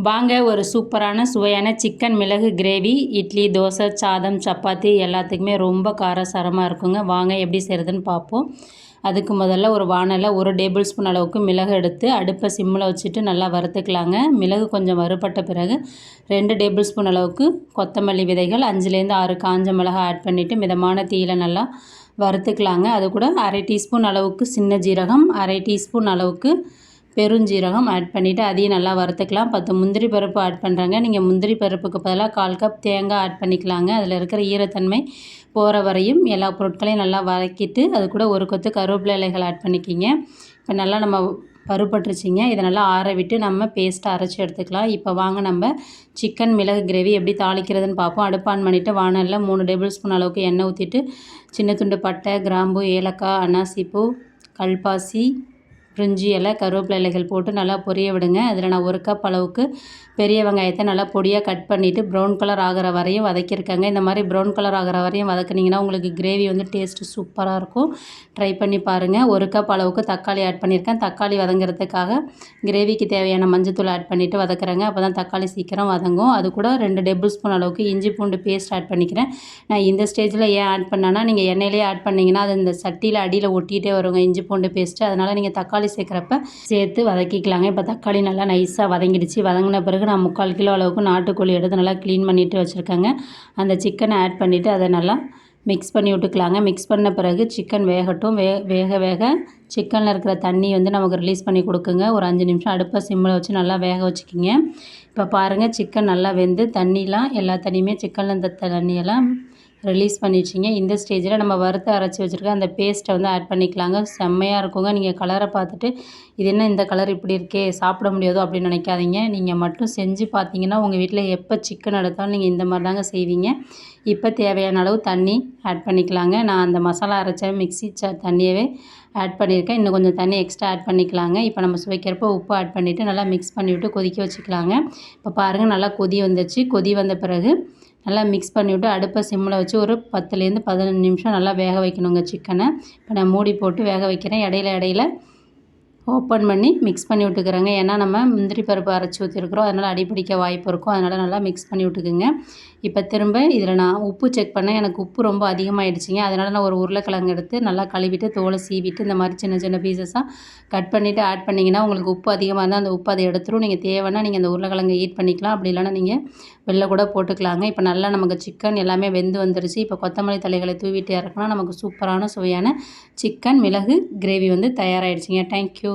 வாங்க ஒரு சூப்பரான சுவையான சிக்கன் மிளகு கிரேவி இட்லி, தோசை, சாதம், சப்பாத்தி எல்லாத்துக்குமே ரொம்ப காரசாரமாக இருக்குங்க. வாங்க எப்படி செய்கிறதுன்னு பார்ப்போம். அதுக்கு முதல்ல ஒரு வானலில் 1 டேபிள் ஸ்பூன் அளவுக்கு மிளகு எடுத்து அடுப்பை சிம்மில் வச்சுட்டு நல்லா வறுத்துக்கலாங்க. மிளகு கொஞ்சம் வறுபட்ட பிறகு 2 டேபிள் ஸ்பூன் அளவுக்கு கொத்தமல்லி விதைகள், 5லேருந்து 6 காஞ்ச மிளகாய் ஆட் பண்ணிவிட்டு மிதமான தீயில நல்லா வறுத்துக்கலாங்க. அது கூட 1/2 டீஸ்பூன் அளவுக்கு சின்ன ஜீரகம், 1/2 டீஸ்பூன் அளவுக்கு பெருஞ்சீரகம் ஆட் பண்ணிவிட்டு அதையும் நல்லா வறுத்துக்கலாம். 10 முந்திரி பருப்பு ஆட் பண்ணுறாங்க. நீங்கள் முந்திரி பருப்புக்கு பதிலாக 1/4 கப் தேங்காய் ஆட் பண்ணிக்கலாங்க. அதில் இருக்கிற ஈரத்தன்மை போகிற வரையும் எல்லா பொருட்களையும் நல்லா வதக்கிட்டு அது கூட ஒரு கொத்து கருவேப்பிலை இலைகள் ஆட் பண்ணிக்கிங்க. இப்போ நல்லா நம்ம பருப்பட்டுருச்சிங்க. இதை நல்லா ஆற விட்டு நம்ம பேஸ்ட்டாக அரைச்சி எடுத்துக்கலாம். இப்போ வாங்க நம்ம சிக்கன் மிளகு கிரேவி எப்படி தாளிக்கிறதுன்னு பார்ப்போம். அடுப்பு ஆன் பண்ணிவிட்டு வானலில் 3 டேபிள் ஸ்பூன் அளவுக்கு எண்ணெய் ஊற்றிட்டு சின்ன துண்டு பட்டை, கிராம்பு, ஏலக்காய், அன்னாசிப்பூ, கல்பாசி, பிரிஞ்சி இலை, கருவேப்பிலை இலைகள் போட்டு நல்லா பொரிய விடுங்க. அதில் நான் 1 கப் அளவுக்கு பெரிய வெங்காயத்தை நல்லா பொடியாக கட் பண்ணிவிட்டு ப்ரௌன் கலர் ஆகிற வரையும் வதக்கியிருக்கேங்க. இந்த மாதிரி ப்ரௌன் கலர் ஆகிற வரையும் வதக்குனிங்கன்னா உங்களுக்கு கிரேவி வந்து டேஸ்ட்டு சூப்பராக இருக்கும். ட்ரை பண்ணி பாருங்கள். 1 கப் அளவுக்கு தக்காளி ஆட் பண்ணியிருக்கேன். தக்காளி வதங்கிறதுக்காக கிரேவிக்கு தேவையான மஞ்சத்தூள் ஆட் பண்ணிவிட்டு வதக்குறேங்க. அப்போ தான் தக்காளி சீக்கிரம் வதங்கும். அது கூட 2 டேபிள் ஸ்பூன் அளவுக்கு இஞ்சி பூண்டு பேஸ்ட் ஆட் பண்ணிக்கிறேன். நான் இந்த ஸ்டேஜில் ஏன் ஆட் பண்ணேன்னா, நீங்கள் எண்ணெயிலே ஆட் பண்ணிங்கன்னா அது இந்த சட்டியில் அடியில் ஒட்டிகிட்டே வருங்க இஞ்சி பூண்டு பேஸ்ட்டு. அதனால் நீங்கள் தக்காளி சேர்க்குறப்ப சேர்த்து வதக்கிக்கலாங்க. இப்போ தக்காளி நல்லா நைஸாக வதங்கிடுச்சு. வதங்கின பிறகு நான் 3/4 கிலோ அளவுக்கு நாட்டுக்கோழி எடுத்து நல்லா க்ளீன் பண்ணிவிட்டு வச்சுருக்கேங்க. அந்த சிக்கனை ஆட் பண்ணிவிட்டு அதை நல்லா மிக்ஸ் பண்ணி விட்டுக்கலாங்க. மிக்ஸ் பண்ண பிறகு சிக்கன் வேகட்டும். வேக சிக்கனில் இருக்கிற தண்ணி வந்து நமக்கு ரிலீஸ் பண்ணி கொடுக்குங்க. ஒரு 5 நிமிஷம் அடுப்பை சிம்மில் வச்சு நல்லா வேக வச்சுக்கிங்க. இப்போ பாருங்கள், சிக்கன் நல்லா வெந்து தண்ணிலாம் எல்லா தண்ணியுமே சிக்கனில் இருந்த தண்ணியெல்லாம் ரிலீஸ் பண்ணிடுச்சிங்க. இந்த ஸ்டேஜில் நம்ம வறுத்து அரைச்சி வச்சுருக்க அந்த பேஸ்ட்டை வந்து ஆட் பண்ணிக்கலாங்க. செம்மையாக இருக்குங்க. நீங்கள் கலரை பார்த்துட்டு இது என்ன இந்த கலர் இப்படி இருக்கே, சாப்பிட முடியாதோ அப்படின்னு நினைக்காதீங்க. நீங்கள் மட்டும் செஞ்சு பார்த்தீங்கன்னா உங்கள் வீட்டில் எப்போ சிக்கன் எடுத்தாலும் நீங்கள் இந்த மாதிரி தாங்க செய்வீங்க. இப்போ தேவையான அளவு தண்ணி ஆட் பண்ணிக்கலாங்க. நான் அந்த மசாலா அரைச்ச மிக்ஸி தண்ணியவே ஆட் பண்ணியிருக்கேன். இன்னும் கொஞ்சம் தண்ணி எக்ஸ்ட்ரா ஆட் பண்ணிக்கலாங்க. இப்போ நம்ம சுவைக்கிறப்போ உப்பு ஆட் பண்ணிவிட்டு நல்லா மிக்ஸ் பண்ணிவிட்டு கொதிக்க வச்சுக்கலாங்க. இப்போ பாருங்கள், நல்லா கொதி வந்துச்சு. கொதி வந்த பிறகு நல்லா மிக்ஸ் பண்ணிவிட்டு அடுப்பை சிம்மில் வச்சு ஒரு 10லேருந்து 15 நிமிஷம் நல்லா வேக வைக்கணுங்க சிக்கனை. இப்போ நான் மூடி போட்டு வேக வைக்கிறேன். இடையில ஓப்பன் பண்ணி மிக்ஸ் பண்ணி விட்டுக்கிறேங்க. ஏன்னா நம்ம முந்திரி பருப்பு அரைச்சி ஊற்றிருக்கிறோம், அதனால் அடிப்பிடிக்க வாய்ப்பு இருக்கும். அதனால் நல்லா மிக்ஸ் பண்ணி விட்டுக்குங்க. இப்போ திரும்ப இதில் நான் உப்பு செக் பண்ணேன். எனக்கு உப்பு ரொம்ப அதிகமாகிடுச்சிங்க. அதனால் நான் ஒரு உருளைக்கிழங்கு எடுத்து நல்லா கழுவிட்டு தோலை சீவிட்டு இந்த மாதிரி சின்ன சின்ன பீசஸாக கட் பண்ணிவிட்டு ஆட் பண்ணிங்கன்னா உங்களுக்கு உப்பு அதிகமாக இருந்தால் அந்த உப்பு அதை எடுத்துரும். நீங்கள் தேவைன்னா நீங்கள் அந்த உருளைக்கிழங்கை ஈட் பண்ணிக்கலாம். அப்படி இல்லைன்னா நீங்கள் வெளில கூட போட்டுக்கலாங்க. இப்போ நல்லா நமக்கு சிக்கன் எல்லாமே வெந்து வந்துருச்சு. இப்போ கொத்தமல்லி தழைகளை தூவிட்டு இறக்குனா நமக்கு சூப்பரான சுவையான சிக்கன் மிளகு கிரேவி வந்து தயாராகிடுச்சிங்க. தேங்க்யூ.